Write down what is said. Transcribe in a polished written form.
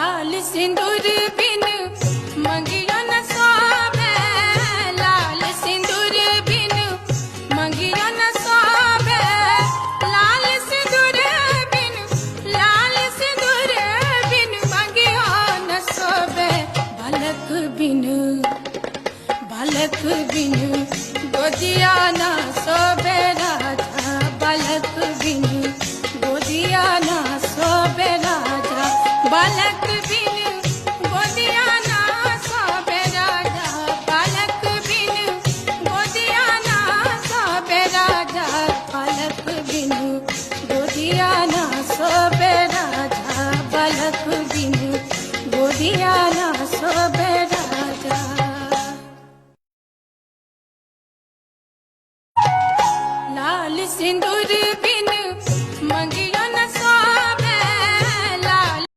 लाल सिंदूर बिन मंगियो न सोभे, लाल सिंदूर बिन मंगियो न सोभे, लाल सिंदूर बिन, लाल सिंदूर बिन मंगियो न सोभे। बालक बिन, बालक बिन गोदिया न सोभे राजा, बालक बिन गोदिया न सोभे राजा, बालक बिन गोदिया न सोभे राजा, बालक बिन गोदिया न सोभे राजा, बालक बिन गोदिया न सोभे राजा, बालक बिन गोदिया न सोभे